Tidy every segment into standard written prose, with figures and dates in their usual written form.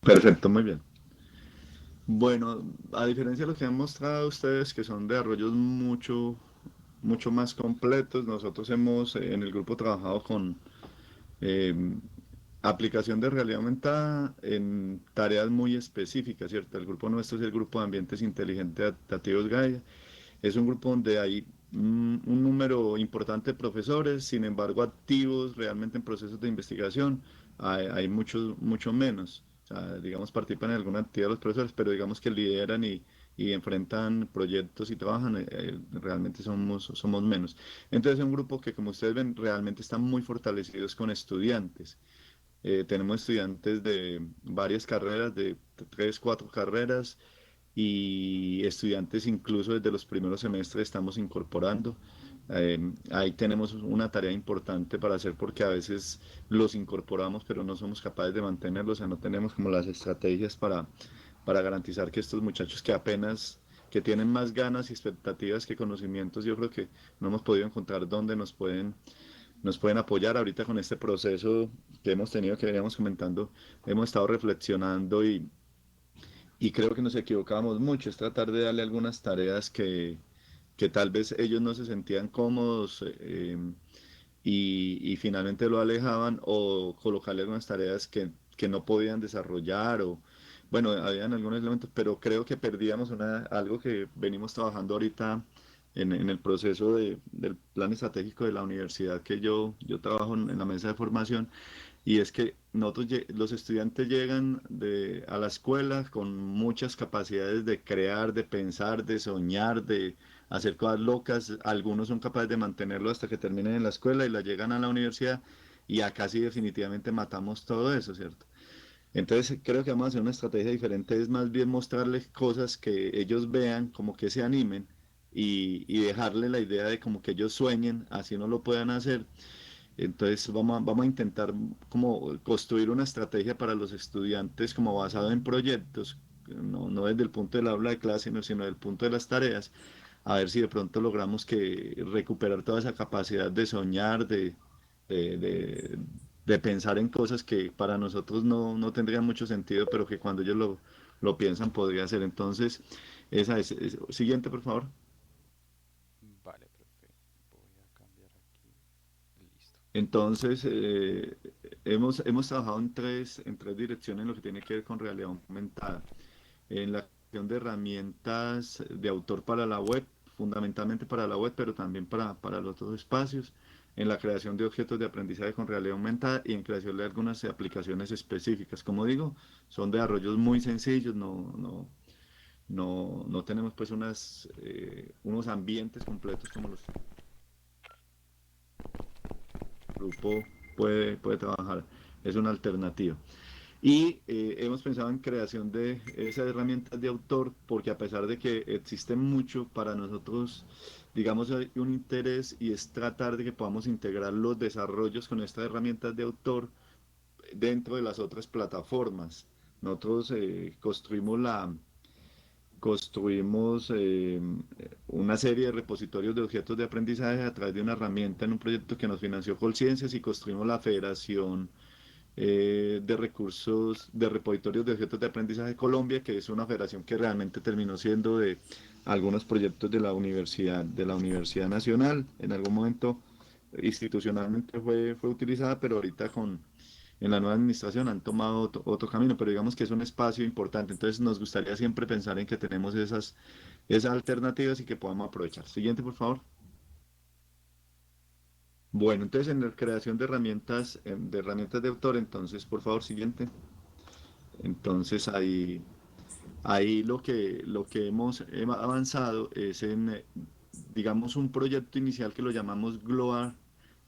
Perfecto, muy bien. Bueno, a diferencia de lo que han mostrado ustedes, que son desarrollos mucho más completos, nosotros hemos en el grupo trabajado con eh, aplicación de realidad aumentada en tareas muy específicas, ¿cierto? El grupo nuestro es el grupo de ambientes inteligentes adaptativos Gaia. Es un grupo donde hay un número importante de profesores, sin embargo, activos realmente en procesos de investigación, hay mucho menos. O sea, digamos, participan en alguna actividad los profesores, pero digamos que lideran y enfrentan proyectos y trabajan, realmente somos menos. Entonces es un grupo que, como ustedes ven, realmente están muy fortalecidos con estudiantes. Tenemos estudiantes de varias carreras, de tres, cuatro carreras, y estudiantes incluso desde los primeros semestres estamos incorporando. Ahí tenemos una tarea importante para hacer porque a veces los incorporamos pero no somos capaces de mantenerlos, o sea, no tenemos como las estrategias para garantizar que estos muchachos que tienen más ganas y expectativas que conocimientos, yo creo que no hemos podido encontrar dónde nos pueden apoyar ahorita con este proceso que hemos tenido, que veníamos comentando, hemos estado reflexionando y creo que nos equivocábamos mucho, es tratar de darle algunas tareas que tal vez ellos no se sentían cómodos y finalmente lo alejaban o colocarle algunas tareas que no podían desarrollar o bueno, habían algunos elementos, pero creo que perdíamos algo que venimos trabajando ahorita en el proceso del plan estratégico de la universidad que yo trabajo en la mesa de formación y es que los estudiantes llegan a la escuela con muchas capacidades de crear, de pensar, de soñar, de hacer cosas locas. Algunos son capaces de mantenerlo hasta que terminen en la escuela y la llegan a la universidad y acá sí definitivamente matamos todo eso, ¿cierto? Entonces creo que vamos a hacer una estrategia diferente, es más bien mostrarles cosas que ellos vean, como que se animen y dejarle la idea de como que ellos sueñen, así no lo puedan hacer. Entonces vamos a intentar como construir una estrategia para los estudiantes como basado en proyectos, no desde el punto del aula de clase, sino desde el punto de las tareas, a ver si de pronto logramos que recuperar toda esa capacidad de soñar, de, de- de pensar en cosas que para nosotros no tendrían mucho sentido, pero que cuando ellos lo piensan podría ser. Entonces, siguiente, por favor. Vale, profe. Voy a cambiar aquí. Listo. Entonces, hemos trabajado en tres direcciones en lo que tiene que ver con realidad aumentada. En la creación de herramientas de autor para la web, fundamentalmente para la web, pero también para los otros espacios. En la creación de objetos de aprendizaje con realidad aumentada y en creación de algunas aplicaciones específicas. Como digo, son desarrollos muy sencillos, no tenemos pues unos ambientes completos como los grupo puede trabajar. Es una alternativa. Y hemos pensado en creación de esas herramientas de autor, porque a pesar de que existe mucho para nosotros, digamos, hay un interés y es tratar de que podamos integrar los desarrollos con estas herramientas de autor dentro de las otras plataformas. Nosotros construimos una serie de repositorios de objetos de aprendizaje a través de una herramienta en un proyecto que nos financió Colciencias y construimos la Federación de Recursos de Repositorios de Objetos de Aprendizaje de Colombia, que es una federación que realmente terminó siendo de algunos proyectos de la Universidad Nacional. En algún momento institucionalmente fue utilizada, pero ahorita en la nueva administración han tomado otro camino, pero digamos que es un espacio importante. Entonces nos gustaría siempre pensar en que tenemos esas alternativas y que podamos aprovechar. Siguiente, por favor. Bueno, entonces en la creación de herramientas de autor, entonces, por favor, siguiente. Entonces ahí lo que hemos avanzado es digamos, un proyecto inicial que lo llamamos GLOAR,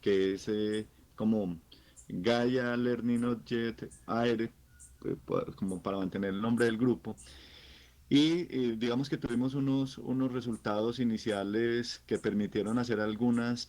que es como Gaia Learning Object AR, como para mantener el nombre del grupo. Y digamos que tuvimos unos resultados iniciales que permitieron hacer algunas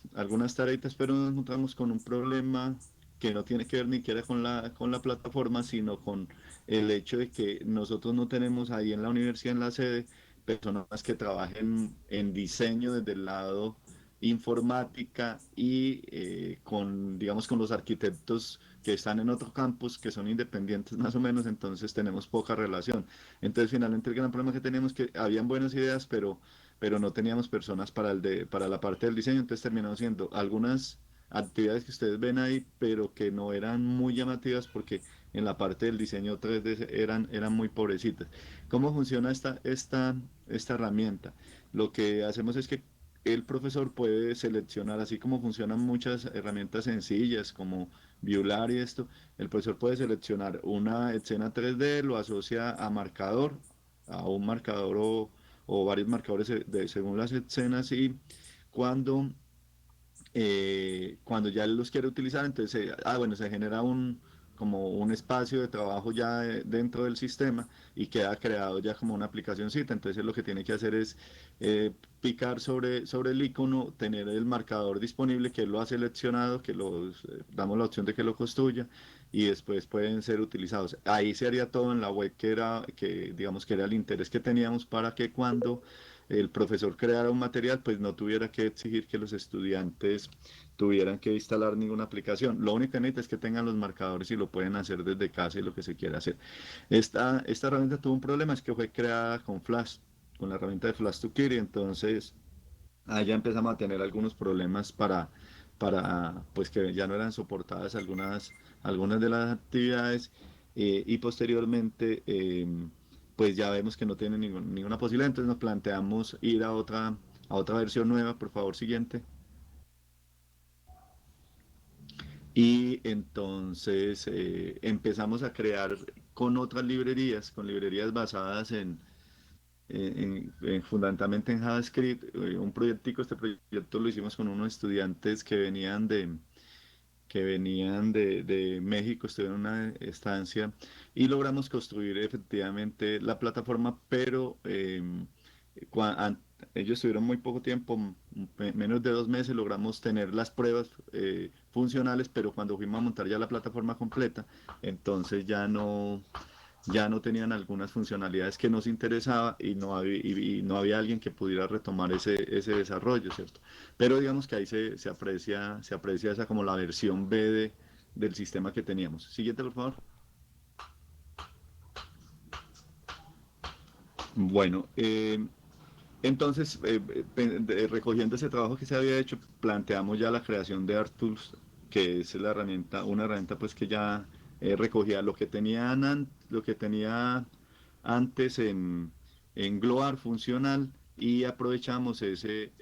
tareitas, pero nos encontramos con un problema que no tiene que ver ni siquiera con la plataforma, sino con el hecho de que nosotros no tenemos ahí en la universidad, en la sede, personas que trabajen en diseño desde el lado informática y con, digamos, con los arquitectos que están en otro campus, que son independientes más o menos, entonces tenemos poca relación. Entonces, finalmente, el gran problema que teníamos es que habían buenas ideas, pero no teníamos personas para la parte del diseño, entonces terminamos siendo algunas actividades que ustedes ven ahí, pero que no eran muy llamativas porque en la parte del diseño 3D eran muy pobrecitas. ¿Cómo funciona esta herramienta? Lo que hacemos es que el profesor puede seleccionar, así como funcionan muchas herramientas sencillas como Vuelar y esto, el profesor puede seleccionar una escena 3D, lo asocia a marcador, a un marcador o varios marcadores según las escenas y cuando cuando ya él los quiere utilizar, entonces, bueno, se genera como un espacio de trabajo ya dentro del sistema y queda creado ya como una aplicacióncita. Entonces lo que tiene que hacer es picar sobre el icono, tener el marcador disponible que él lo ha seleccionado, damos la opción de que lo construya y después pueden ser utilizados. Ahí se haría todo en la web digamos que era el interés que teníamos para que cuando el profesor creara un material, pues no tuviera que exigir que los estudiantes tuvieran que instalar ninguna aplicación. Lo único que necesita es que tengan los marcadores y lo pueden hacer desde casa y lo que se quiera hacer. Esta herramienta tuvo un problema, es que fue creada con Flash, con la herramienta de Flash to Key, entonces allá empezamos a tener algunos problemas pues que ya no eran soportadas algunas de las actividades y posteriormente pues ya vemos que no tiene ninguna posibilidad, entonces nos planteamos ir a otra versión nueva, por favor, siguiente. Y entonces empezamos a crear con otras librerías, con librerías basadas fundamentalmente en JavaScript, un proyectico, este proyecto lo hicimos con unos estudiantes que venían de México, estuvieron en una estancia y logramos construir efectivamente la plataforma, pero ellos estuvieron muy poco tiempo, menos de 2 meses, logramos tener las pruebas funcionales, pero cuando fuimos a montar ya la plataforma completa, entonces ya no tenían algunas funcionalidades que nos interesaba y no había alguien que pudiera retomar ese desarrollo, ¿cierto? Pero digamos que ahí se aprecia esa como la versión B del sistema que teníamos. Siguiente, por favor. Bueno, entonces, recogiendo ese trabajo que se había hecho, planteamos ya la creación de ArtTools, que es una herramienta pues que ya recogía lo que tenía antes en Gloar funcional y aprovechamos ese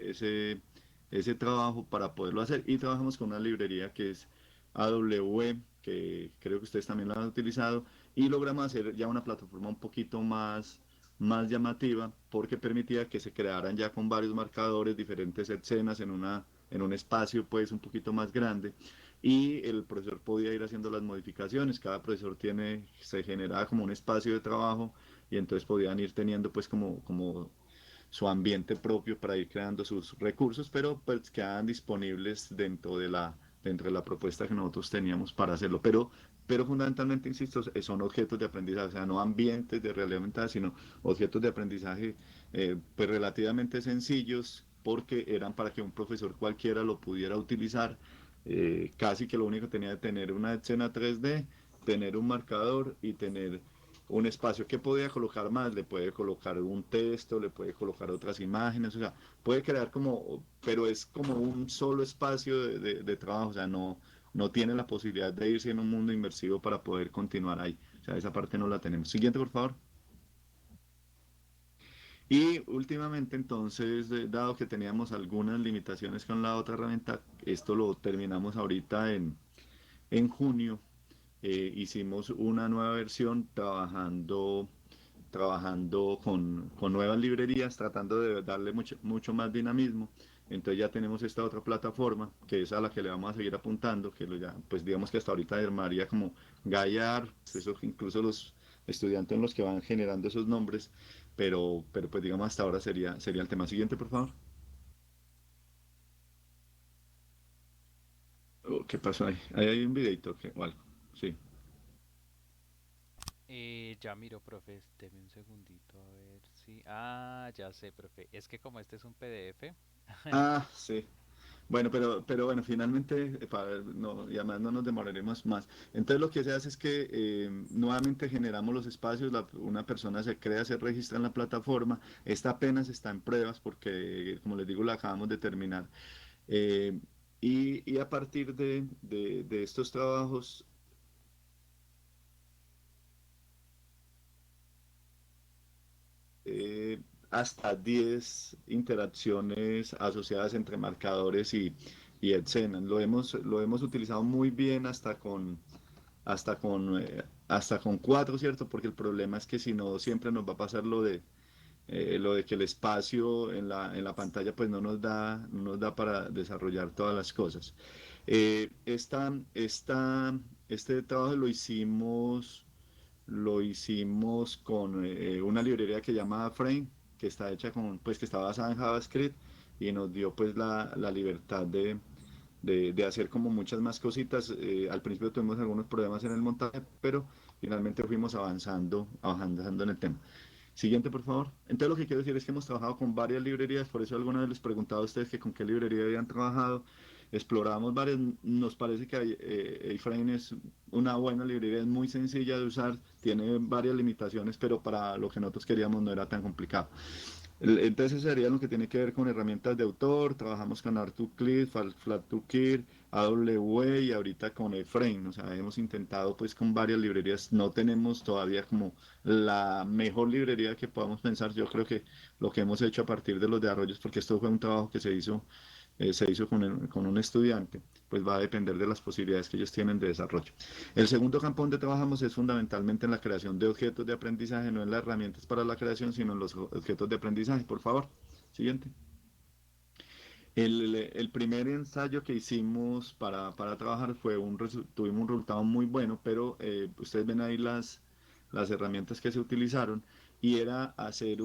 trabajo para poderlo hacer y trabajamos con una librería que es AWE, que creo que ustedes también la han utilizado y logramos hacer ya una plataforma un poquito más llamativa porque permitía que se crearan ya con varios marcadores diferentes escenas en un espacio pues un poquito más grande y el profesor podía ir haciendo las modificaciones, cada profesor se generaba como un espacio de trabajo y entonces podían ir teniendo pues como su ambiente propio para ir creando sus recursos, pero pues quedaban disponibles dentro de la propuesta que nosotros teníamos para hacerlo. Pero fundamentalmente, insisto, son objetos de aprendizaje, o sea, no ambientes de realidad aumentada, sino objetos de aprendizaje pues relativamente sencillos porque eran para que un profesor cualquiera lo pudiera utilizar. Casi que lo único que tenía de tener una escena 3D, tener un marcador y tener un espacio que podía colocar más, le puede colocar un texto, le puede colocar otras imágenes, o sea, puede crear pero es como un solo espacio de trabajo, o sea, no tiene la posibilidad de irse en un mundo inmersivo para poder continuar ahí, o sea, esa parte no la tenemos. Siguiente, por favor. Y últimamente, entonces, dado que teníamos algunas limitaciones con la otra herramienta, esto lo terminamos ahorita en junio. Hicimos una nueva versión trabajando con nuevas librerías, tratando de darle mucho más dinamismo. Entonces ya tenemos esta otra plataforma, que es a la que le vamos a seguir apuntando, pues digamos que hasta ahorita llamaría como Gaiar, eso incluso los estudiantes son los que van generando esos nombres, pero pues digamos hasta ahora sería el tema siguiente, por favor. ¿Qué pasó ahí? Ahí hay un videito o algo. Sí. Ya miro, profe, deme un segundito a ver si... Ah, ya sé, profe. Es que como este es un PDF, Ah, sí. Bueno, pero bueno, finalmente, no, y además no nos demoraremos más. Entonces lo que se hace es que nuevamente generamos los espacios, una persona se crea, se registra en la plataforma, esta apenas está en pruebas porque, como les digo, la acabamos de terminar. Eh, y a partir de estos trabajos hasta 10 interacciones asociadas entre marcadores y escenas. Lo hemos utilizado muy bien hasta con 4, ¿cierto? Porque el problema es que si no, siempre nos va a pasar lo de que el espacio en la pantalla pues no nos da para desarrollar todas las cosas. Eh, esta, esta, este trabajo lo hicimos con una librería que llama Frame, que está hecha pues que está basada en JavaScript y nos dio pues la libertad de hacer como muchas más cositas. Al principio tuvimos algunos problemas en el montaje, pero finalmente fuimos avanzando en el tema. Siguiente, por favor. Entonces lo que quiero decir es que hemos trabajado con varias librerías, por eso alguna vez les preguntaba a ustedes que con qué librería habían trabajado. Exploramos varias, nos parece que A-Frame es una buena librería, es muy sencilla de usar, tiene varias limitaciones, pero para lo que nosotros queríamos no era tan complicado. Entonces eso sería lo que tiene que ver con herramientas de autor, trabajamos con Art2Clip, Flat2Kir, AWA y ahorita con Frame, o sea, hemos intentado pues con varias librerías, no tenemos todavía como la mejor librería que podamos pensar, yo creo que lo que hemos hecho a partir de los desarrollos, porque esto fue un trabajo que se hizo con un estudiante, pues va a depender de las posibilidades que ellos tienen de desarrollo. El segundo campo donde trabajamos es fundamentalmente en la creación de objetos de aprendizaje, no en las herramientas para la creación, sino en los objetos de aprendizaje. Por favor, siguiente. El primer ensayo que hicimos para trabajar tuvimos un resultado muy bueno, pero ustedes ven ahí las herramientas que se utilizaron y era hacer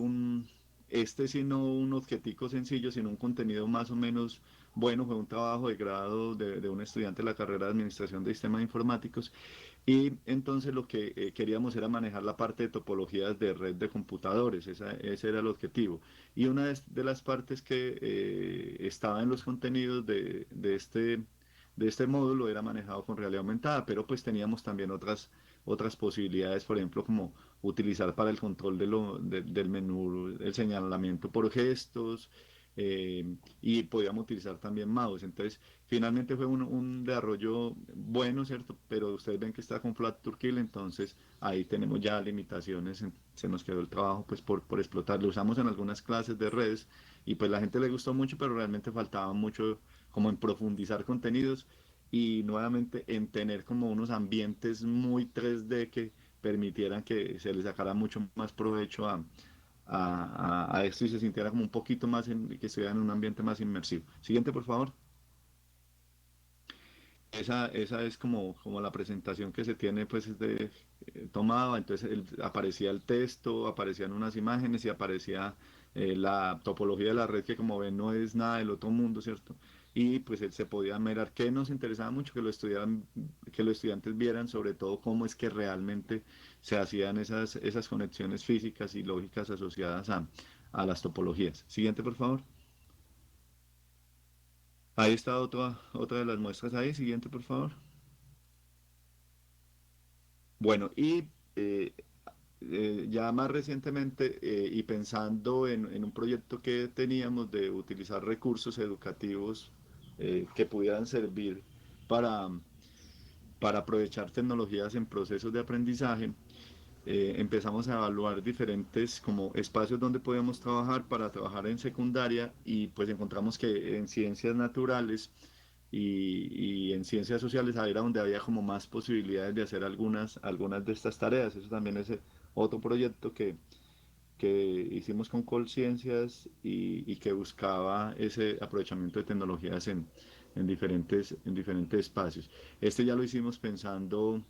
sí no un objetico sencillo, sino un contenido más o menos bueno. Fue un trabajo de grado de un estudiante de la carrera de Administración de Sistemas Informáticos y entonces lo que queríamos era manejar la parte de topologías de red de computadores, ese era el objetivo. Y una de las partes que estaba en los contenidos de este módulo era manejado con realidad aumentada, pero pues teníamos también otras posibilidades, por ejemplo, como utilizar para el control del menú el señalamiento por gestos, y podíamos utilizar también mouse. Entonces, finalmente fue un desarrollo bueno, ¿cierto? Pero ustedes ven que está con Flat Turkey, entonces ahí tenemos ya limitaciones, se nos quedó el trabajo pues por explotar. Lo usamos en algunas clases de redes y pues la gente le gustó mucho, pero realmente faltaba mucho como en profundizar contenidos y nuevamente en tener como unos ambientes muy 3D que permitieran que se le sacara mucho más provecho a esto y se sintiera como un poquito más, que estuviera en un ambiente más inmersivo. Siguiente, por favor. Esa es como la presentación que se tiene pues tomada, entonces aparecía el texto, aparecían unas imágenes y aparecía la topología de la red que como ven no es nada del otro mundo, ¿cierto? Y pues se podía mirar que nos interesaba mucho que que los estudiantes vieran sobre todo cómo es que realmente se hacían esas conexiones físicas y lógicas asociadas a las topologías. Siguiente, por favor. Ahí está otra de las muestras ahí. Siguiente, por favor. Bueno, y ya más recientemente, y pensando en un proyecto que teníamos de utilizar recursos educativos que pudieran servir para, para aprovechar tecnologías en procesos de aprendizaje, empezamos a evaluar diferentes como espacios donde podíamos trabajar para trabajar en secundaria y pues encontramos que en ciencias naturales y en ciencias sociales ahí era donde había como más posibilidades de hacer algunas de estas tareas. Eso también es otro proyecto que hicimos con Colciencias y que buscaba ese aprovechamiento de tecnologías en diferentes espacios. Este ya lo hicimos pensando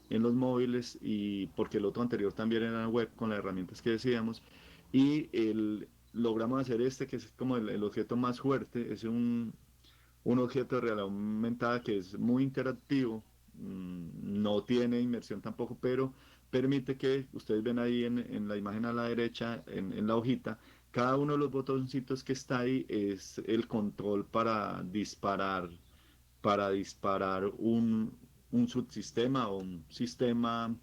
en los móviles y porque el otro anterior también era web con las herramientas que decíamos y logramos hacer este que es como el objeto más fuerte, es un objeto de realidad aumentada que es muy interactivo, no tiene inmersión tampoco, pero permite que ustedes ven ahí en la imagen a la derecha, en la hojita, Cada uno de los botoncitos que está ahí es el control para disparar un subsistema o un sistema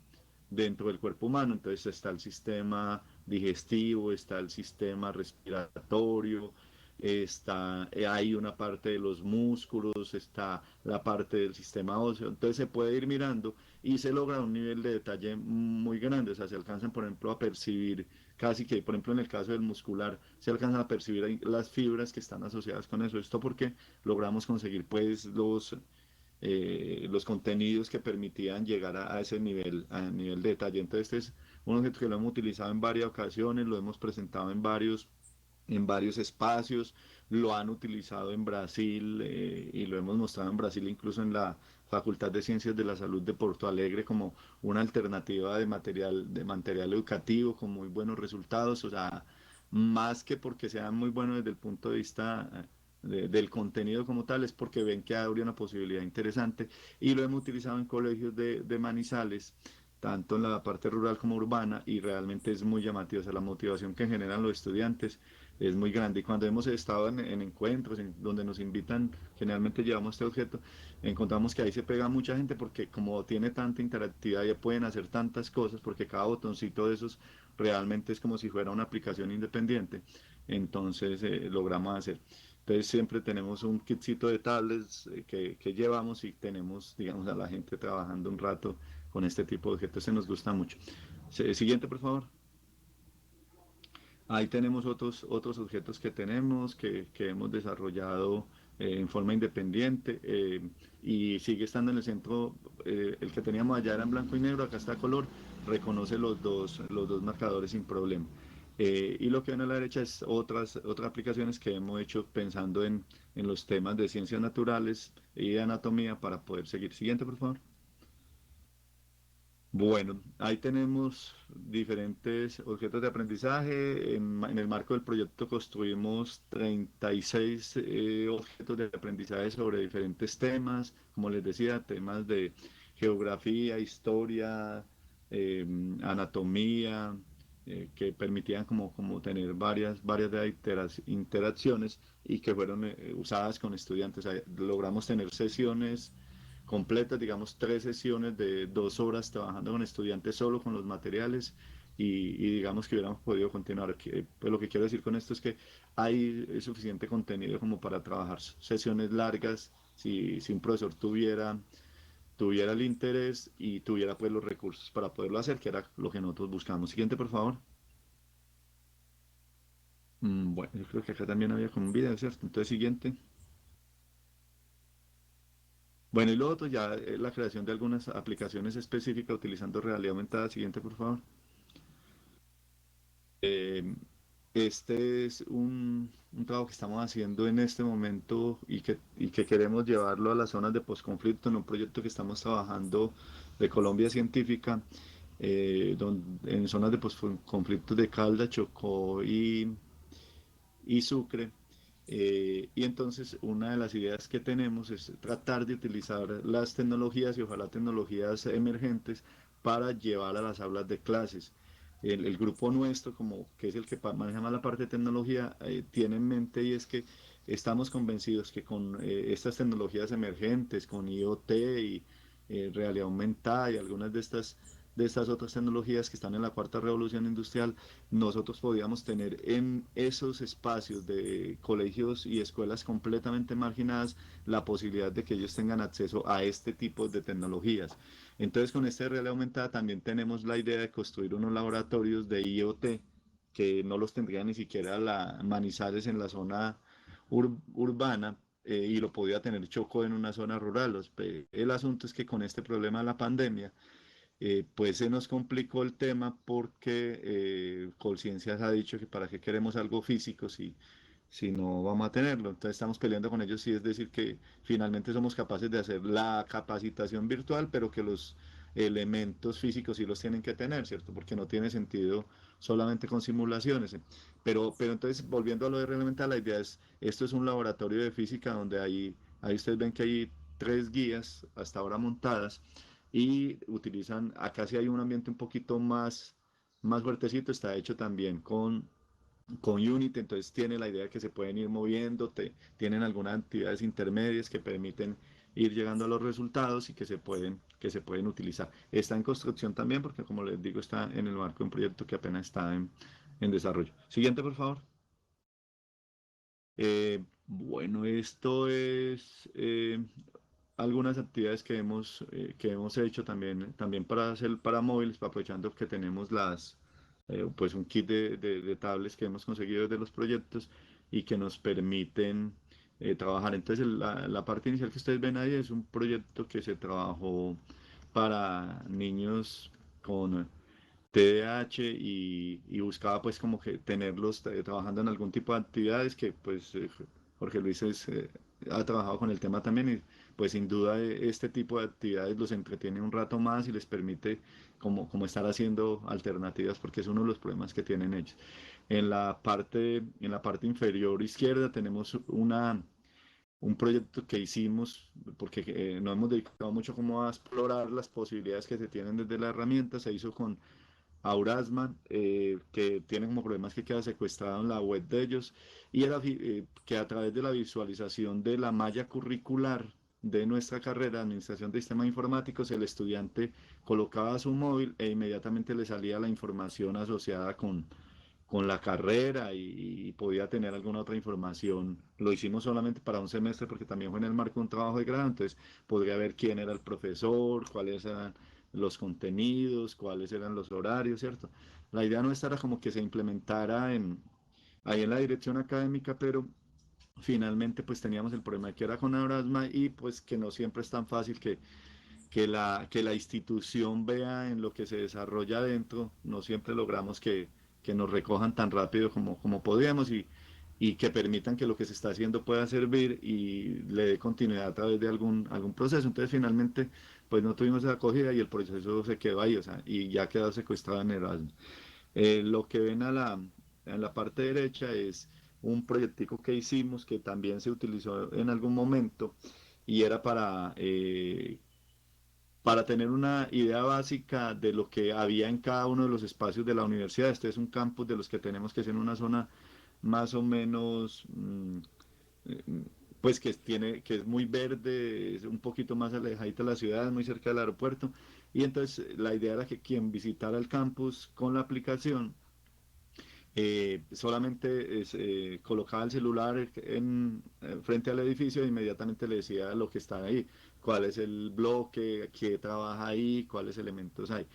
dentro del cuerpo humano. Entonces está el sistema digestivo, está el sistema respiratorio, hay una parte de los músculos, está la parte del sistema óseo. Entonces se puede ir mirando y se logra un nivel de detalle muy grande. O sea, se alcanzan, por ejemplo, a percibir casi que, por ejemplo, en el caso del muscular, se alcanzan a percibir ahí las fibras que están asociadas con eso. Esto porque logramos conseguir pues los contenidos que permitían llegar a ese nivel, a nivel de detalle. Entonces, este es un objeto que lo hemos utilizado en varias ocasiones, lo hemos presentado en varios espacios, lo han utilizado en Brasil y lo hemos mostrado en Brasil incluso en la Facultad de Ciencias de la Salud de Porto Alegre como una alternativa de material educativo con muy buenos resultados, o sea, más que porque sean muy buenos desde el punto de vista del contenido como tal, es porque ven que abre una posibilidad interesante y lo hemos utilizado en colegios de Manizales, tanto en la parte rural como urbana, y realmente es muy llamativo. O sea, la motivación que generan los estudiantes es muy grande. Y cuando hemos estado en encuentros donde nos invitan, generalmente llevamos este objeto, encontramos que ahí se pega mucha gente porque como tiene tanta interactividad ya pueden hacer tantas cosas, porque cada botoncito de esos realmente es como si fuera una aplicación independiente. Entonces logramos hacer. Entonces siempre tenemos un kitcito de tablets que llevamos y tenemos, digamos, a la gente trabajando un rato con este tipo de objetos. Se nos gusta mucho. Siguiente, por favor. Ahí tenemos otros objetos que tenemos, que hemos desarrollado en forma independiente y sigue estando en el centro. El que teníamos allá era en blanco y negro, acá está a color, reconoce los dos marcadores sin problema. Y lo que ven a la derecha es otras aplicaciones que hemos hecho pensando en los temas de ciencias naturales y de anatomía para poder seguir. Siguiente, por favor. Bueno, ahí tenemos diferentes objetos de aprendizaje. En el marco del proyecto construimos 36 objetos de aprendizaje sobre diferentes temas, como les decía, temas de geografía, historia, eh, anatomía, que permitían como tener varias de interacciones y que fueron usadas con estudiantes. Logramos tener sesiones completas, digamos 3 sesiones de 2 horas trabajando con estudiantes solo con los materiales y digamos que hubiéramos podido continuar. Pues lo que quiero decir con esto es que hay suficiente contenido como para trabajar sesiones largas si un profesor tuviera el interés y tuviera pues los recursos para poderlo hacer, que era lo que nosotros buscamos. Siguiente, por favor. Bueno, yo creo que acá también había como un video, ¿cierto? Entonces, siguiente. Bueno, y lo otro ya la creación de algunas aplicaciones específicas utilizando realidad aumentada. Siguiente, por favor. Eh, este es un trabajo que estamos haciendo en este momento y que queremos llevarlo a las zonas de posconflicto en un proyecto que estamos trabajando de Colombia Científica, en zonas de posconflicto de Calda, Chocó y Sucre. Y entonces una de las ideas que tenemos es tratar de utilizar las tecnologías y ojalá tecnologías emergentes para llevar a las aulas de clases. El grupo nuestro, como que es el que maneja más la parte de tecnología, tiene en mente y es que estamos convencidos que con estas tecnologías emergentes, con IoT y realidad aumentada y algunas de estas otras tecnologías que están en la cuarta revolución industrial, nosotros podíamos tener en esos espacios de colegios y escuelas completamente marginadas la posibilidad de que ellos tengan acceso a este tipo de tecnologías. Entonces, con esta realidad aumentada también tenemos la idea de construir unos laboratorios de IoT que no los tendría ni siquiera Manizales en la zona urbana, y lo podía tener Chocó en una zona rural. El asunto es que con este problema de la pandemia, pues se nos complicó el tema porque Colciencias ha dicho que para qué queremos algo físico si no vamos a tenerlo. Entonces estamos peleando con ellos, y es decir que finalmente somos capaces de hacer la capacitación virtual, pero que los elementos físicos sí los tienen que tener, ¿cierto? Porque no tiene sentido solamente con simulaciones. Pero entonces, volviendo a lo de elemental, la idea es, esto es un laboratorio de física donde ahí ustedes ven que hay 3 guías hasta ahora montadas y utilizan, acá sí hay un ambiente un poquito más fuertecito, está hecho también con Unity, entonces tiene la idea que se pueden ir moviendo, tienen algunas actividades intermedias que permiten ir llegando a los resultados y que se pueden utilizar. Está en construcción también porque, como les digo, está en el marco de un proyecto que apenas está en desarrollo. Siguiente, por favor. Bueno, esto es algunas actividades que hemos hecho también para hacer para móviles, aprovechando que tenemos pues un kit de tablets que hemos conseguido de los proyectos y que nos permiten trabajar. Entonces, la parte inicial que ustedes ven ahí es un proyecto que se trabajó para niños con TDAH y buscaba pues como que tenerlos trabajando en algún tipo de actividades que pues Jorge Luis ha trabajado con el tema también y pues sin duda este tipo de actividades los entretiene un rato más y les permite como estar haciendo alternativas porque es uno de los problemas que tienen ellos. En la parte inferior izquierda tenemos un proyecto que hicimos, porque nos hemos dedicado mucho como a explorar las posibilidades que se tienen desde la herramienta, se hizo con Aurasma, que tiene como problemas que queda secuestrado en la web de ellos, y que a través de la visualización de la malla curricular de nuestra carrera, Administración de Sistemas Informáticos, el estudiante colocaba su móvil e inmediatamente le salía la información asociada con la carrera y podía tener alguna otra información. Lo hicimos solamente para un semestre porque también fue en el marco de un trabajo de grado, entonces podría ver quién era el profesor, cuáles eran los contenidos, cuáles eran los horarios, ¿cierto? La idea nuestra era como que se implementara ahí en la dirección académica, pero finalmente pues teníamos el problema de que era con Aurasma y pues que no siempre es tan fácil que la institución vea en lo que se desarrolla adentro, no siempre logramos que nos recojan tan rápido como podríamos y que permitan que lo que se está haciendo pueda servir y le dé continuidad a través de algún proceso. Entonces finalmente pues no tuvimos esa acogida y el proceso se quedó ahí, o sea, y ya quedó secuestrado en Erasmus. Lo que ven en la parte derecha es un proyectico que hicimos que también se utilizó en algún momento y era para tener una idea básica de lo que había en cada uno de los espacios de la universidad. Este es un campus de los que tenemos que ser en una zona más o menos, eh, pues que es muy verde, es un poquito más alejadita de la ciudad, muy cerca del aeropuerto. Y entonces la idea era que quien visitara el campus con la aplicación solamente colocaba el celular frente al edificio e inmediatamente le decía lo que está ahí, cuál es el bloque, qué trabaja ahí, cuáles elementos hay.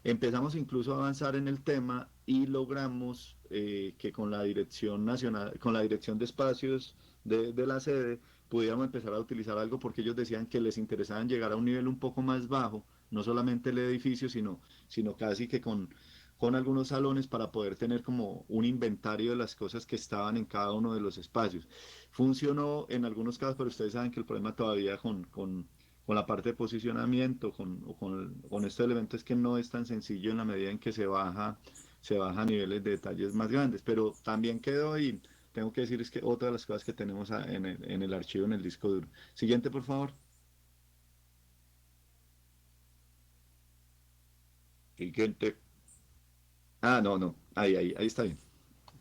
Empezamos incluso a avanzar en el tema y logramos que con la dirección nacional, con la dirección de espacios de la sede, pudiéramos empezar a utilizar algo porque ellos decían que les interesaba llegar a un nivel un poco más bajo, no solamente el edificio, sino casi que con algunos salones para poder tener como un inventario de las cosas que estaban en cada uno de los espacios. Funcionó en algunos casos, pero ustedes saben que el problema todavía con la parte de posicionamiento, con este elemento es que no es tan sencillo en la medida en que se baja a niveles de detalles más grandes, pero también quedó y tengo que decir es que otra de las cosas que tenemos en el archivo, en el disco duro. Siguiente, por favor. Siguiente. Ah, no, no. Ahí está bien.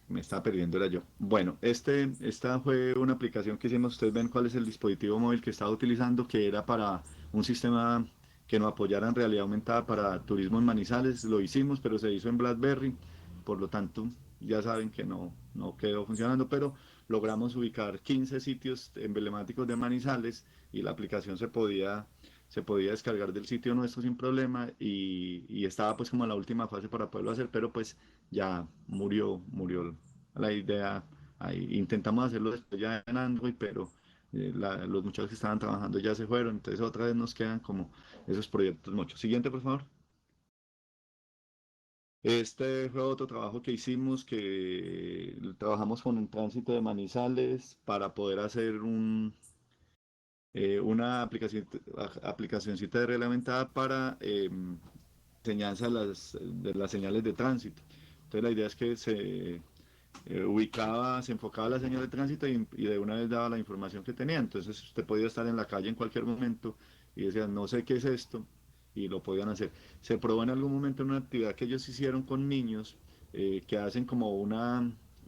Me estaba perdiendo, era yo. Bueno, esta fue una aplicación que hicimos. Ustedes ven cuál es el dispositivo móvil que estaba utilizando, que era para un sistema que nos apoyara en realidad aumentada para turismo en Manizales. Lo hicimos, pero se hizo en BlackBerry. Por lo tanto, ya saben que no quedó funcionando, pero logramos ubicar 15 sitios emblemáticos de Manizales y la aplicación se podía descargar del sitio nuestro sin problema y estaba pues como en la última fase para poderlo hacer, pero pues ya murió la idea. Ahí intentamos hacerlo después ya en Android, pero los muchachos que estaban trabajando ya se fueron, entonces otra vez nos quedan como esos proyectos muchos. Siguiente, por favor. Este fue otro trabajo que hicimos, que trabajamos con un tránsito de Manizales para poder hacer una aplicacioncita reglamentada para enseñanza de las señales de tránsito. Entonces la idea es que se enfocaba la señal de tránsito y de una vez daba la información que tenía. Entonces usted podía estar en la calle en cualquier momento y decía, no sé qué es esto, y lo podían hacer. Se probó en algún momento en una actividad que ellos hicieron con niños que hacen como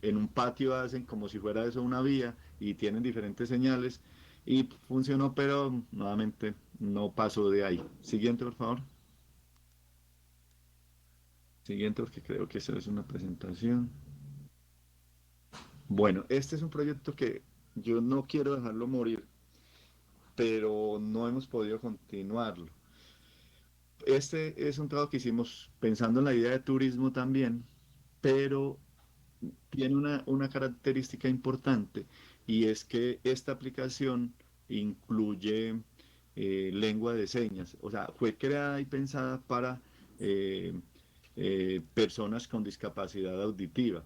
en un patio hacen como si fuera eso una vía y tienen diferentes señales y funcionó, pero nuevamente no pasó de ahí. Siguiente, por favor. Siguiente, porque creo que eso es una presentación. Bueno, este es un proyecto que yo no quiero dejarlo morir, pero no hemos podido continuarlo. Este es un trabajo que hicimos pensando en la idea de turismo también, pero tiene una característica importante y es que esta aplicación incluye lengua de señas. O sea, fue creada y pensada para eh, personas con discapacidad auditiva.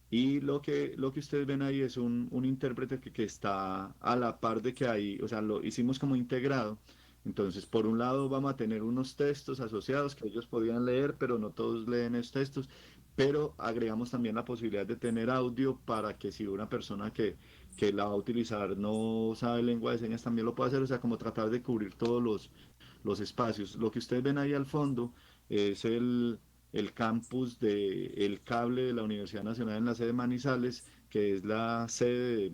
Y lo que ustedes ven ahí es un intérprete que está a la par de que hay, o sea, lo hicimos como integrado. Entonces, por un lado vamos a tener unos textos asociados que ellos podían leer, pero no todos leen esos textos, pero agregamos también la posibilidad de tener audio para que si una persona que la va a utilizar no sabe lengua de señas también lo puede hacer, o sea, como tratar de cubrir todos los espacios. Lo que ustedes ven ahí al fondo es el campus del cable de la Universidad Nacional en la sede de Manizales, que es la sede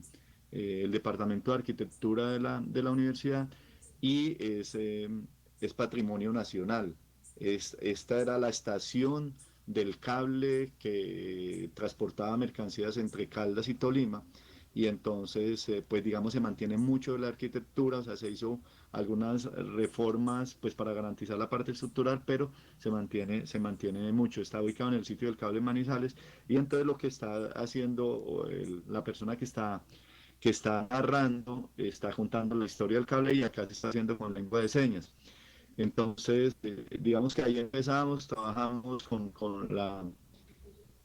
del Departamento de Arquitectura de la universidad y es patrimonio nacional. Esta era la estación del cable que transportaba mercancías entre Caldas y Tolima y entonces pues digamos se mantiene mucho de la arquitectura, o sea, se hizo algunas reformas pues para garantizar la parte estructural, pero se mantiene mucho, está ubicado en el sitio del cable Manizales y entonces lo que está haciendo la persona que está narrando, está contando la historia del cable y acá se está haciendo con lengua de señas. Entonces, digamos que ahí empezamos, trabajamos con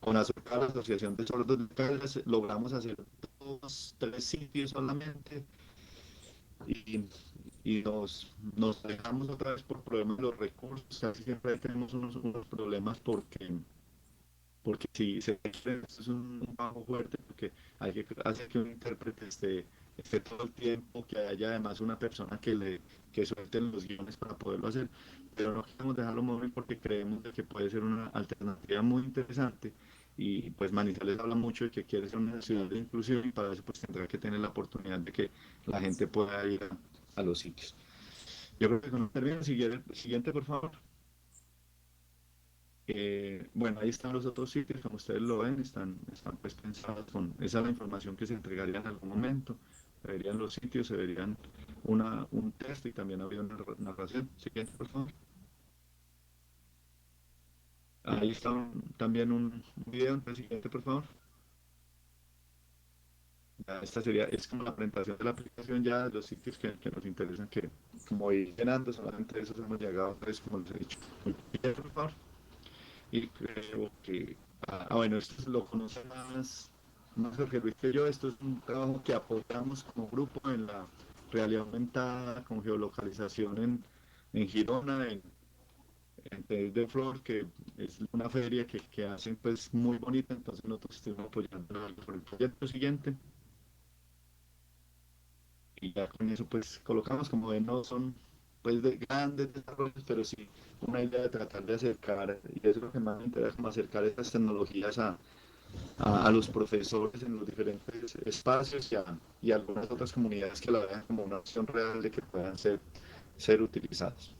ASOCAR, la Asociación de Sordos de Caldas, logramos hacer tres sitios solamente y, y nos dejamos otra vez por problemas de los recursos, casi siempre tenemos unos problemas porque si se esto es un trabajo fuerte, porque hay que hacer que un intérprete esté todo el tiempo, que haya además una persona que suelte los guiones para poderlo hacer, pero no queremos dejarlo móvil porque creemos de que puede ser una alternativa muy interesante y pues Manizales habla mucho de que quiere ser una ciudad de inclusión y para eso pues tendrá que tener la oportunidad de que la gente pueda ir a los sitios. Yo creo que con termino, siguiente por favor. Bueno, ahí están los otros sitios, como ustedes lo ven, están pues pensados con esa es la información que se entregaría en algún momento. Se verían los sitios, se verían un texto y también había una narración. Siguiente, por favor. Ahí está también un video, entonces siguiente, por favor. Ya, esta sería, es como la presentación de la aplicación ya de los sitios que nos interesan, que como ir llenando, solamente de esos hemos llegado a tres, como les he dicho. Siguiente, por favor. Y creo que, bueno, esto lo conoce más Jorge Luis que yo, esto es un trabajo que apoyamos como grupo en la realidad aumentada con geolocalización en Girona, en Test de Flor, que es una feria que hacen pues muy bonita, entonces nosotros estuvimos apoyando por el proyecto siguiente y ya con eso pues colocamos como de no son pues de grandes desarrollos, pero sí una idea de tratar de acercar, y eso es lo que más me interesa, como acercar estas tecnologías a los profesores en los diferentes espacios y a algunas otras comunidades que la vean como una opción real de que puedan ser utilizados.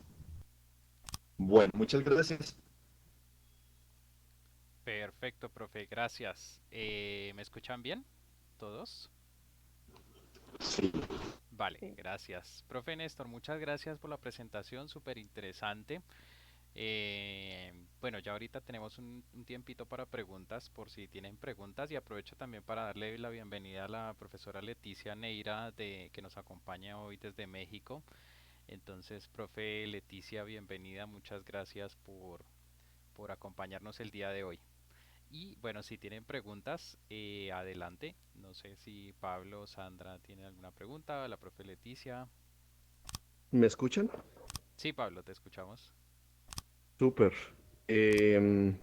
Bueno, muchas gracias. Perfecto, profe, gracias. ¿Me escuchan bien? ¿Todos? Sí. Vale, gracias. Profe Néstor, muchas gracias por la presentación, súper interesante. Bueno, ya ahorita tenemos un tiempito para preguntas, por si tienen preguntas, y aprovecho también para darle la bienvenida a la profesora Leticia Neira, que nos acompaña hoy desde México. Entonces, profe Leticia, bienvenida, muchas gracias por acompañarnos el día de hoy. Y bueno, si tienen preguntas, adelante. No sé si Pablo o Sandra tienen alguna pregunta, la profe Leticia. ¿Me escuchan? Sí, Pablo, te escuchamos. Súper. Em,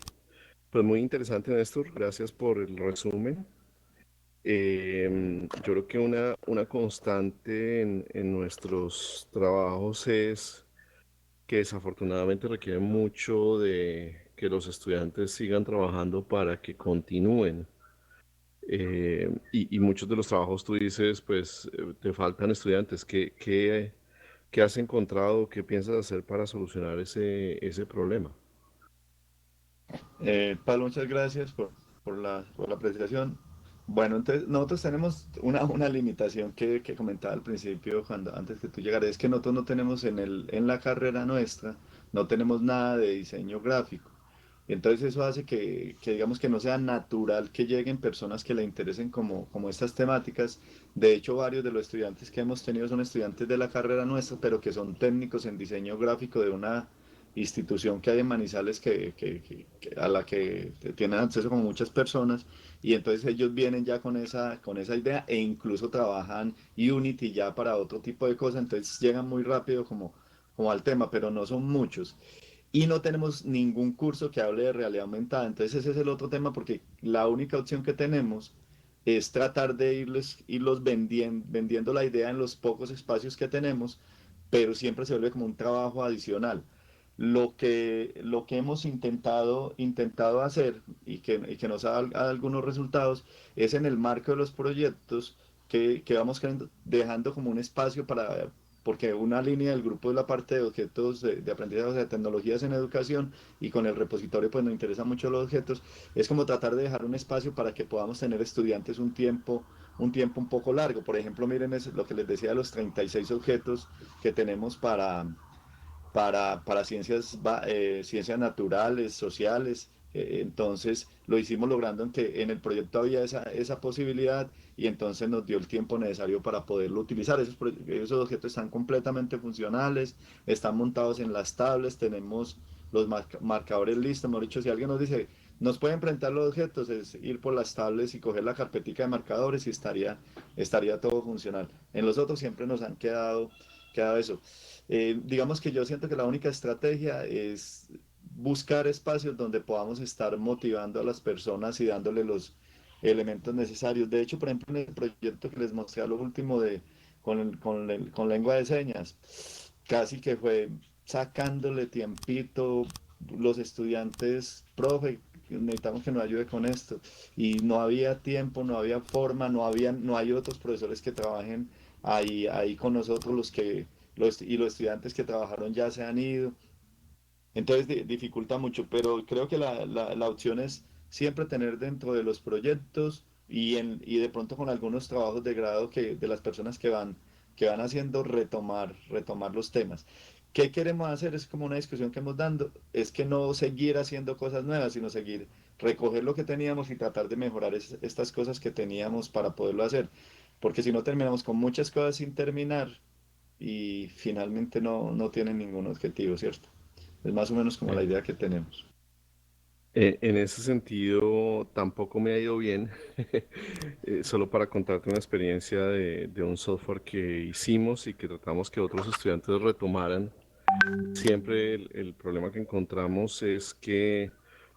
pues muy interesante, Néstor. Gracias por el resumen. Yo creo que una constante en nuestros trabajos es que desafortunadamente requiere mucho de que los estudiantes sigan trabajando para que continúen. y muchos de los trabajos tú dices, pues te faltan estudiantes. ¿Qué has encontrado? ¿Qué piensas hacer para solucionar ese problema? Pablo, muchas gracias por la apreciación. Bueno, entonces nosotros tenemos una limitación que comentaba al principio, antes que tú llegaras, es que nosotros no tenemos en la carrera nuestra, no tenemos nada de diseño gráfico. Entonces eso hace que digamos que no sea natural que lleguen personas que le interesen como estas temáticas. De hecho, varios de los estudiantes que hemos tenido son estudiantes de la carrera nuestra, pero que son técnicos en diseño gráfico de una institución que hay en Manizales a la que tienen acceso como muchas personas, y entonces ellos vienen ya con esa idea e incluso trabajan Unity ya para otro tipo de cosas, entonces llegan muy rápido como al tema, pero no son muchos. Y no tenemos ningún curso que hable de realidad aumentada. Entonces ese es el otro tema porque la única opción que tenemos es tratar de irlos vendiendo la idea en los pocos espacios que tenemos, pero siempre se vuelve como un trabajo adicional. Lo que hemos intentado hacer y que nos ha dado algunos resultados es en el marco de los proyectos que vamos dejando como un espacio porque una línea del grupo es la parte de objetos de aprendizaje de tecnologías en educación, y con el repositorio pues nos interesan mucho los objetos, es como tratar de dejar un espacio para que podamos tener estudiantes un tiempo un poco largo. Por ejemplo, miren lo que les decía de los 36 objetos que tenemos para ciencias naturales, sociales. Entonces lo hicimos logrando en el proyecto había esa posibilidad, y entonces nos dio el tiempo necesario para poderlo utilizar. Esos objetos están completamente funcionales, están montados en las tablets, tenemos los marcadores listos. Mejor dicho, si alguien nos dice, nos pueden prentar los objetos, es ir por las tablets y coger la carpetica de marcadores y estaría todo funcional. En los otros siempre nos han quedado eso. Digamos que yo siento que la única estrategia es buscar espacios donde podamos estar motivando a las personas y dándole los elementos necesarios. De hecho, por ejemplo, en el proyecto que les mostré a lo último con lengua de señas, casi que fue sacándole tiempito los estudiantes, profe, necesitamos que nos ayude con esto. Y no había tiempo, no había forma, no hay otros profesores que trabajen ahí con nosotros, y los estudiantes que trabajaron ya se han ido. Entonces dificulta mucho, pero creo que la opción es siempre tener dentro de los proyectos y de pronto con algunos trabajos de grado de las personas que van haciendo retomar los temas. ¿Qué queremos hacer? Es como una discusión que hemos dando, es que no seguir haciendo cosas nuevas, sino seguir, recoger lo que teníamos y tratar de mejorar estas cosas que teníamos para poderlo hacer. Porque si no terminamos con muchas cosas sin terminar y finalmente no tienen ningún objetivo, ¿cierto? Es más o menos como la Eh, idea que tenemos. en ese sentido, tampoco me ha ido bien. Solo para contarte una experiencia de un software que hicimos y que tratamos que otros estudiantes retomaran. Siempre el problema que encontramos es que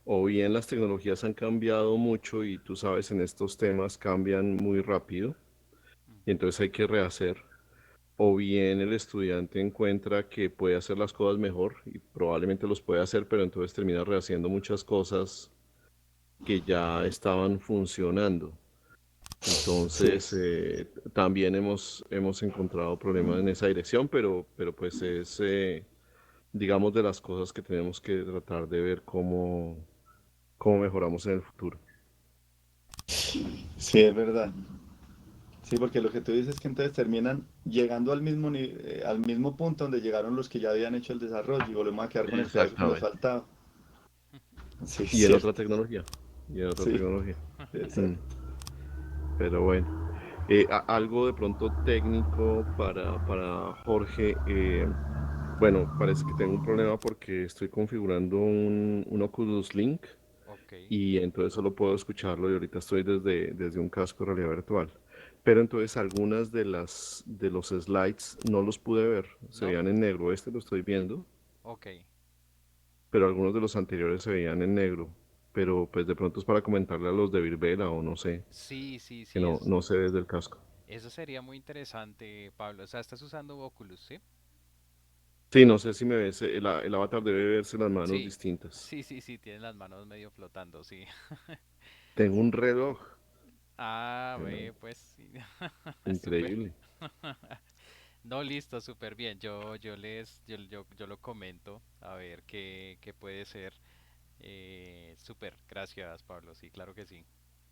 o bien las tecnologías han cambiado mucho y tú sabes, en estos temas cambian muy rápido y entonces hay que rehacer, o bien el estudiante encuentra que puede hacer las cosas mejor y probablemente los puede hacer, pero entonces termina rehaciendo muchas cosas que ya estaban funcionando. Sí, Entonces, también hemos encontrado problemas en esa dirección, pero pues es, digamos, de las cosas que tenemos que tratar de ver cómo mejoramos en el futuro. sí, es verdad. Sí, porque lo que tú dices es que entonces terminan llegando al mismo punto donde llegaron los que ya habían hecho el desarrollo, y volvemos a quedar con el pedazo que nos Exactamente. faltaba. Sí, es Y en otra cierto. tecnología. Y en otra Sí, tecnología. Mm, exacto. pero bueno. Algo de pronto técnico para Jorge. Bueno, parece que tengo un problema porque estoy configurando un Oculus Link Ok, y entonces solo puedo escucharlo y ahorita estoy desde un casco de realidad virtual. Pero entonces algunas de los slides no los pude ver, se ¿no? veían en negro. Este lo estoy viendo, Ok. pero algunos de los anteriores se veían en negro. Pero pues de pronto es para comentarle a los de Virbela o no sé, Sí, sí, que sí, no se ve desde el casco. eso sería muy interesante, Pablo. O sea, estás usando Oculus, ¿sí? Sí, no sé si me ves, el avatar debe verse las manos Sí, distintas. sí, sí, sí, tienen las manos medio flotando, sí. Tengo un reloj. Ah, Bueno, ve, pues sí. Súper. increíble. No, listo, súper bien. Yo lo comento a ver qué puede ser. Súper, gracias, Pablo. Sí, claro que sí.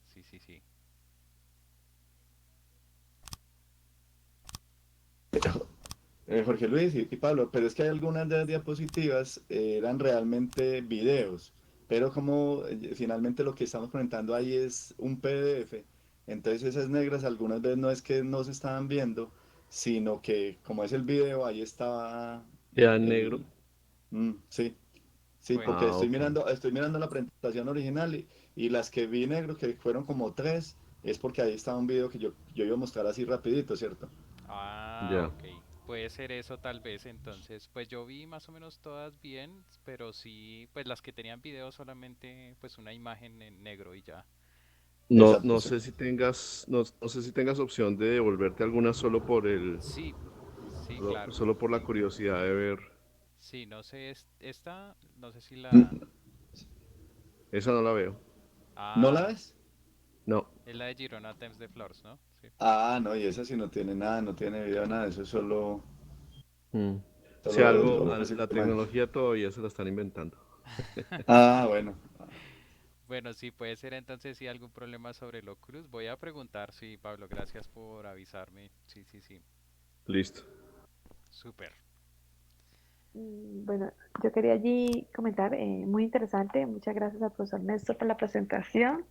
Sí, sí, sí. Jorge Luis y Pablo, pero es que hay algunas de las diapositivas eran realmente videos, pero como finalmente lo que estamos comentando ahí es un PDF, entonces esas negras algunas veces no es que no se estaban viendo, sino que como es el video, ahí estaba ¿Queda en negro? el... sí, sí, Bueno, porque Ah, ok. estoy mirando la presentación original y las que vi negro, que fueron como tres, es porque ahí estaba un video que yo iba a mostrar así rapidito, ¿cierto? ah, Ya. ok. Puede ser eso tal vez. Entonces, pues yo vi más o menos todas bien, pero sí, pues las que tenían video solamente, pues una imagen en negro y ya. No, Exacto, sí. no sé si tengas opción de devolverte alguna solo por Sí, sí, claro. solo por la curiosidad de ver. Sí, no sé, esta, no sé si la... Mm, Esa no la veo. ¿No la Ah, ves? No. es la de Girona Temps de Flores, ¿no? Sí. Ah, no, y esa sí no tiene nada, no tiene video, nada, eso es Mm. Si solo algo, música la y imagen. tecnología todavía se la están inventando. Ah, bueno. Bueno, sí, puede ser entonces si algún problema sobre el Oculus. Voy a preguntar, sí, Pablo, gracias por avisarme. Sí, sí, sí. Listo. Súper. Bueno, yo quería allí comentar, muy interesante, muchas gracias al profesor Néstor por la presentación.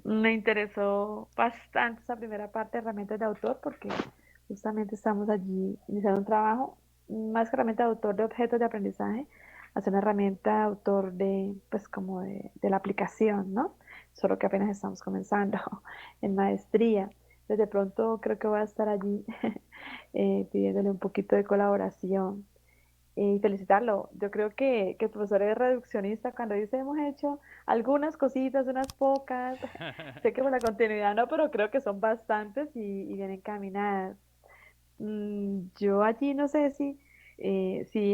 Me interesó bastante esa primera parte de herramientas de autor porque justamente estamos allí iniciando un trabajo, más que herramienta de autor de objetos de aprendizaje, hacer una herramienta de autor de, pues como de la aplicación, ¿no? Solo que apenas estamos comenzando en maestría. Entonces de pronto creo que voy a estar allí pidiéndole un poquito de colaboración y felicitarlo. Yo creo que el profesor es reduccionista cuando dice hemos hecho algunas cositas, unas pocas. Sé que por la continuidad no, pero creo que son bastantes y bien encaminadas. Yo allí no sé si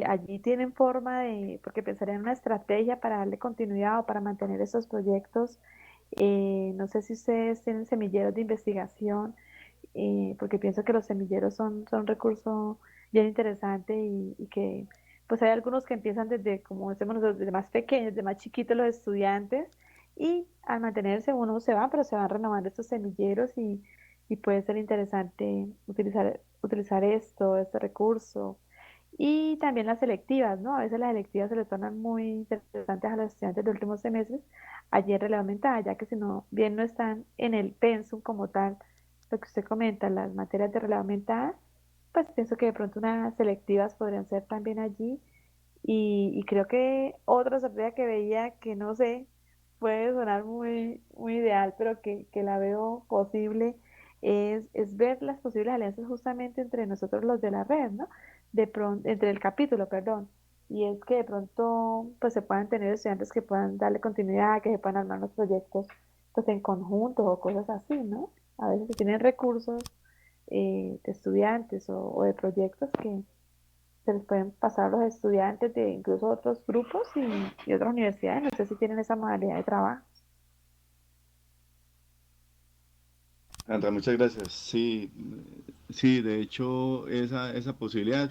allí tienen forma de, porque pensaría en una estrategia para darle continuidad o para mantener esos proyectos. No sé si ustedes tienen semilleros de investigación, porque pienso que los semilleros son un recurso bien interesante y que pues hay algunos que empiezan desde, como decimos nosotros, desde más pequeños, desde más chiquitos los estudiantes y al mantenerse uno se va, pero se van renovando estos semilleros y puede ser interesante utilizar este recurso. Y también las selectivas, ¿no? A veces las selectivas se les tornan muy interesantes a los estudiantes de últimos semestres. Allí en realidad aumentada, ya que si no, bien no están en el pensum como tal, lo que usted comenta, las materias de realidad aumentada, pues pienso que de pronto unas selectivas podrían ser también allí. Y creo que otra sorpresa que veía, que no sé, puede sonar muy ideal, pero que la veo posible, es ver las posibles alianzas justamente entre nosotros los de la red, ¿no? De pronto, entre el capítulo, perdón. Y es que de pronto pues se puedan tener estudiantes que puedan darle continuidad, que se puedan armar los proyectos pues en conjunto o cosas así, ¿no? A veces se tienen recursos de estudiantes o de proyectos que se les pueden pasar a los estudiantes de incluso otros grupos y otras universidades. No sé si tienen esa modalidad de trabajo. Andrea, muchas gracias. Sí, sí, de hecho, esa posibilidad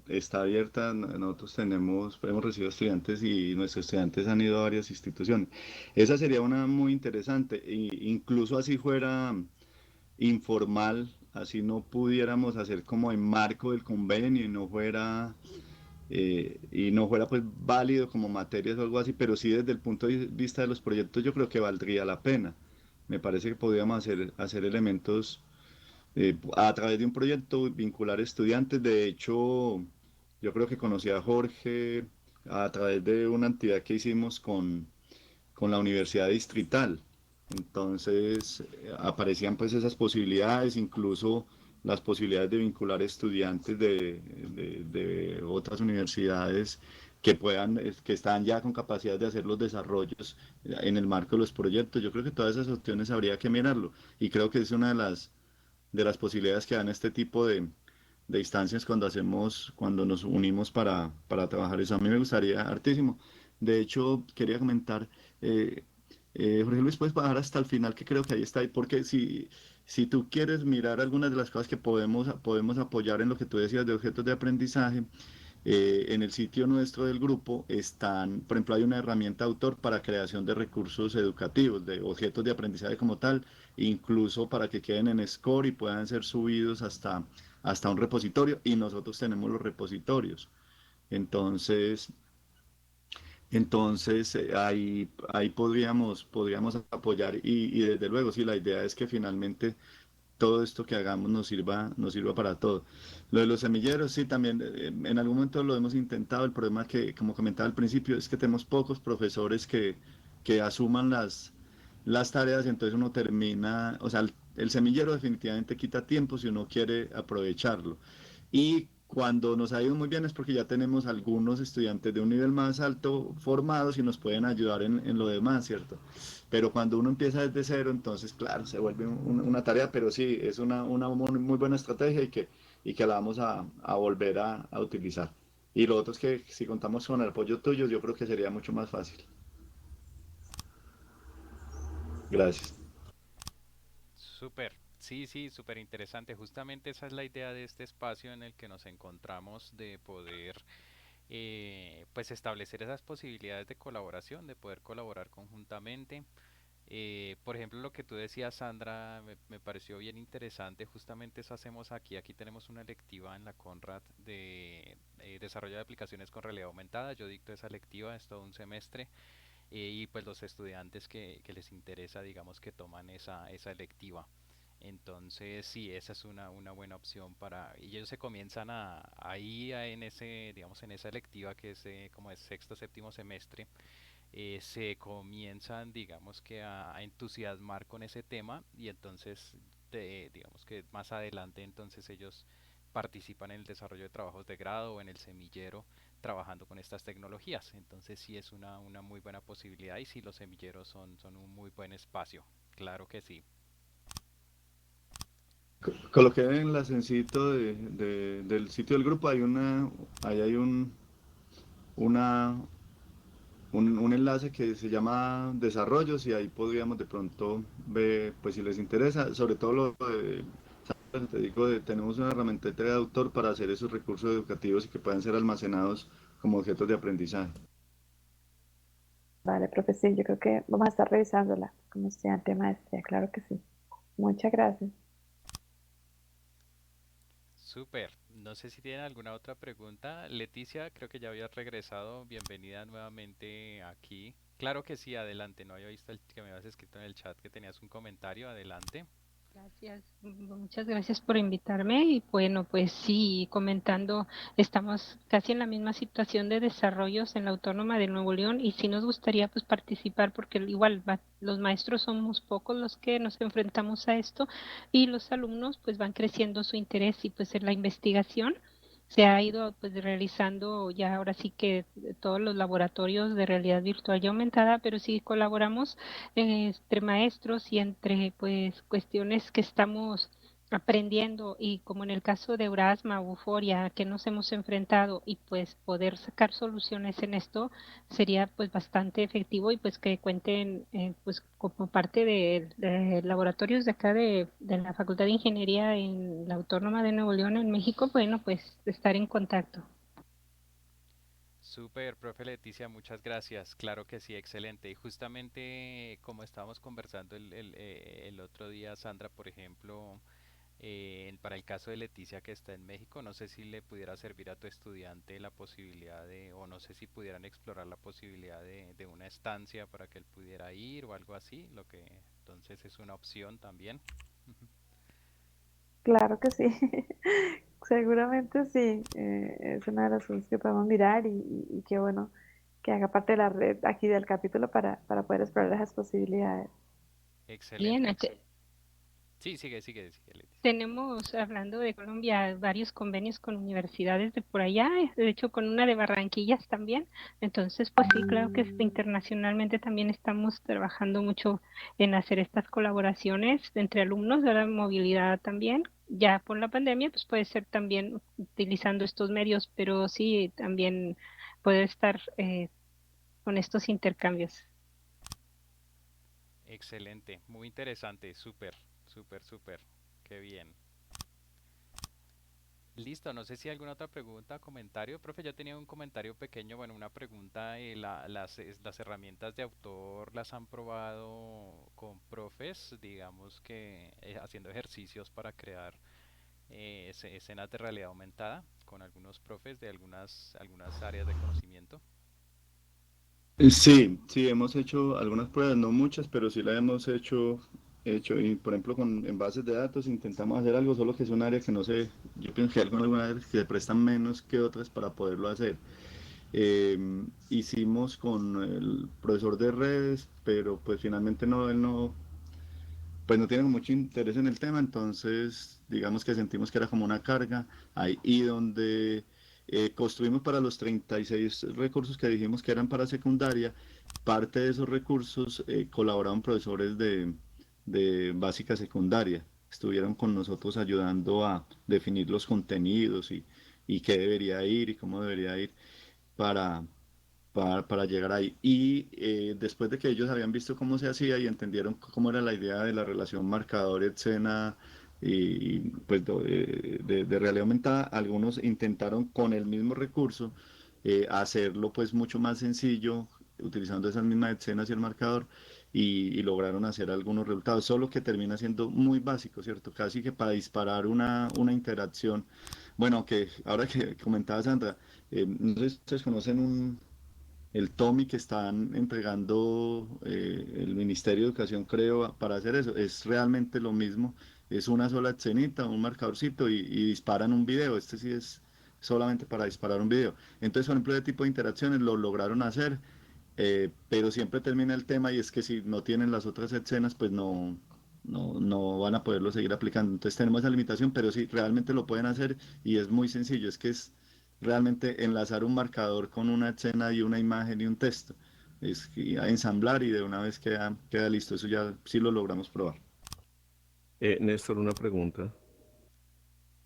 está abierta. Nosotros hemos recibido estudiantes y nuestros estudiantes han ido a varias instituciones. Esa sería una muy interesante, incluso así fuera informal, así no pudiéramos hacer como en marco del convenio y no fuera pues válido como materias o algo así, pero sí desde el punto de vista de los proyectos yo creo que valdría la pena. Me parece que podríamos hacer elementos a través de un proyecto, vincular estudiantes. De hecho, yo creo que conocí a Jorge a través de una actividad que hicimos con la Universidad Distrital. Entonces aparecían pues esas posibilidades, incluso las posibilidades de vincular estudiantes de otras universidades que que están ya con capacidad de hacer los desarrollos en el marco de los proyectos. Yo creo que todas esas opciones habría que mirarlo y creo que es una de las posibilidades que dan este tipo de instancias cuando nos unimos para trabajar eso. A mí me gustaría hartísimo. De hecho, quería comentar, eh, Jorge Luis, puedes bajar hasta el final, que creo que ahí está, porque si tú quieres mirar algunas de las cosas que podemos apoyar en lo que tú decías de objetos de aprendizaje, en el sitio nuestro del grupo están, por ejemplo, hay una herramienta autor para creación de recursos educativos, de objetos de aprendizaje como tal, incluso para que queden en Score y puedan ser subidos hasta un repositorio, y nosotros tenemos los repositorios. Entonces, ahí podríamos apoyar y desde luego, sí, la idea es que finalmente todo esto que hagamos nos sirva para todo. Lo de los semilleros, sí, también en algún momento lo hemos intentado. El problema que, como comentaba al principio, es que tenemos pocos profesores que asuman las tareas, entonces uno termina, o sea, el semillero definitivamente quita tiempo si uno quiere aprovecharlo. Y cuando nos ha ido muy bien es porque ya tenemos algunos estudiantes de un nivel más alto formados y nos pueden ayudar en lo demás, ¿cierto? Pero cuando uno empieza desde cero, entonces, claro, se vuelve una tarea, pero sí, es una muy buena estrategia y que la vamos a volver a utilizar. Y lo otro es que si contamos con el apoyo tuyo, yo creo que sería mucho más fácil. Gracias. Súper, sí, sí, súper interesante. Justamente esa es la idea de este espacio en el que nos encontramos de poder pues establecer esas posibilidades de colaboración, de poder colaborar conjuntamente. Por ejemplo, lo que tú decías, Sandra, me pareció bien interesante. Justamente eso hacemos aquí. Aquí tenemos una electiva en la Conrad de desarrollo de aplicaciones con realidad aumentada. Yo dicto esa electiva, es todo un semestre. Y pues los estudiantes que les interesa, digamos que toman esa electiva. Entonces, sí, esa es una buena opción para... Y ellos se comienzan en ese, digamos, en esa electiva que es como el sexto, séptimo semestre, se comienzan, digamos que a entusiasmar con ese tema y entonces, digamos que más adelante, entonces ellos participan en el desarrollo de trabajos de grado o en el semillero trabajando con estas tecnologías. Entonces sí es una muy buena posibilidad y sí los semilleros son un muy buen espacio. Claro que sí. Coloqué el enlacecito del sitio del grupo, ahí hay una, un enlace que se llama Desarrollos y ahí podríamos de pronto ver, pues si les interesa, sobre todo lo de, te digo, tenemos una herramienta de autor para hacer esos recursos educativos y que puedan ser almacenados como objetos de aprendizaje. Vale, profe, sí, yo creo que vamos a estar revisándola como estudiante de maestría, claro que sí. Muchas gracias. Súper. No sé si tienen alguna otra pregunta. Leticia, creo que ya habías regresado. Bienvenida nuevamente aquí. Claro que sí, adelante. No había visto que me habías escrito en el chat que tenías un comentario. Adelante. Gracias, muchas gracias por invitarme y bueno, pues sí, comentando, estamos casi en la misma situación de desarrollos en la Autónoma de Nuevo León y sí nos gustaría pues participar porque igual los maestros somos pocos los que nos enfrentamos a esto y los alumnos pues van creciendo su interés y pues en la investigación se ha ido pues realizando ya ahora sí que todos los laboratorios de realidad virtual y aumentada, pero sí colaboramos entre maestros y entre pues cuestiones que estamos aprendiendo y como en el caso de Eurasma o Euforia que nos hemos enfrentado y pues poder sacar soluciones en esto sería pues bastante efectivo y pues que cuenten pues como parte de laboratorios de acá de la Facultad de Ingeniería en la Autónoma de Nuevo León en México, bueno pues estar en contacto. Súper, profe Leticia, muchas gracias. Claro que sí, excelente. Y justamente como estábamos conversando el otro día, Sandra, por ejemplo, para el caso de Leticia que está en México, no sé si le pudiera servir a tu estudiante la posibilidad o no sé si pudieran explorar la posibilidad de una estancia para que él pudiera ir o algo así, lo que entonces es una opción también. Claro que sí. Seguramente sí. Es una de las cosas que podemos mirar y qué bueno que haga parte de la red aquí del capítulo para poder explorar esas posibilidades. Bien, Excelente. Sí, sigue, Leticia. tenemos, hablando de Colombia, varios convenios con universidades de por allá, de hecho con una de Barranquillas también. Entonces, pues sí, claro que internacionalmente también estamos trabajando mucho en hacer estas colaboraciones entre alumnos de la movilidad también. Ya por la pandemia, pues puede ser también utilizando estos medios, pero sí también puede estar con estos intercambios. Excelente, muy interesante, súper, súper, súper, qué bien. Listo, no sé si hay alguna otra pregunta, comentario. Profe, yo tenía un comentario pequeño, bueno, una pregunta. Las herramientas de autor las han probado con profes, digamos que haciendo ejercicios para crear escenas de realidad aumentada con algunos profes de algunas áreas de conocimiento. Sí, sí, hemos hecho algunas pruebas, no muchas, pero sí las hemos hecho y por ejemplo en bases de datos intentamos hacer algo, solo que es un área que no sé, yo pienso que hay algunas áreas que se prestan menos que otras para poderlo hacer. Hicimos con el profesor de redes, pero pues finalmente no, él no, pues no tiene mucho interés en el tema, entonces digamos que sentimos que era como una carga ahí, y donde construimos para los 36 recursos que dijimos que eran para secundaria, parte de esos recursos colaboraron profesores de básica secundaria, estuvieron con nosotros ayudando a definir los contenidos y qué debería ir y cómo debería ir para, para llegar ahí. Y después de que ellos habían visto cómo se hacía y entendieron cómo era la idea de la relación marcador-escena y pues de realidad aumentada, algunos intentaron con el mismo recurso hacerlo pues mucho más sencillo utilizando esas mismas escenas y el marcador y lograron hacer algunos resultados, solo que termina siendo muy básico, ¿cierto? Casi que para disparar una interacción. Bueno, que ahora que comentaba Sandra, no sé si ustedes conocen el Tommy que están entregando el Ministerio de Educación, creo, para hacer eso. Es realmente lo mismo. Es una sola escenita, un marcadorcito y disparan un video. Este sí es solamente para disparar un video. Entonces, por ejemplo, ese tipo de interacciones lo lograron hacer, pero siempre termina el tema y es que si no tienen las otras escenas, pues no van a poderlo seguir aplicando. Entonces tenemos esa limitación, pero sí, realmente lo pueden hacer y es muy sencillo. Es que es realmente enlazar un marcador con una escena y una imagen y un texto. Es que ensamblar y de una vez queda listo. Eso ya sí lo logramos probar. Néstor, una pregunta.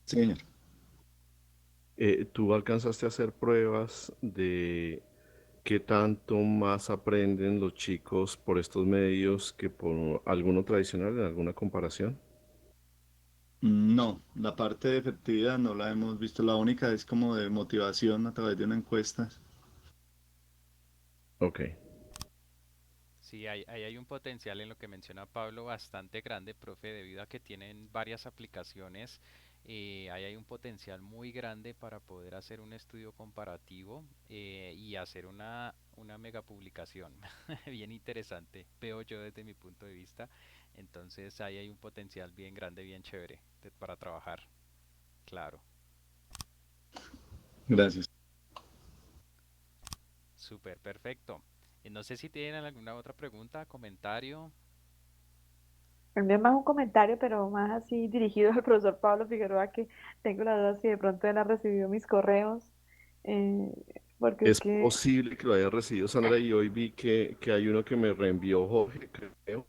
Sí, señor. ¿Tú alcanzaste a hacer pruebas de qué tanto más aprenden los chicos por estos medios que por alguno tradicional en alguna comparación? No, la parte de efectividad no la hemos visto. La única es como de motivación a través de una encuesta. Ok. Sí, ahí hay un potencial en lo que menciona Pablo bastante grande, profe, debido a que tienen varias aplicaciones. Ahí hay un potencial muy grande para poder hacer un estudio comparativo y hacer una mega publicación. Bien interesante, veo yo desde mi punto de vista. Entonces ahí hay un potencial bien grande, bien chévere para trabajar. Claro, Gracias. súper, perfecto. No sé si tienen alguna otra pregunta, comentario. También más un comentario, pero más así dirigido al profesor Pablo Figueroa, que tengo la duda si de pronto él ha recibido mis correos, eh, porque es Es que posible que lo haya recibido Sandra y hoy vi que hay uno que me reenvió Jorge, creo.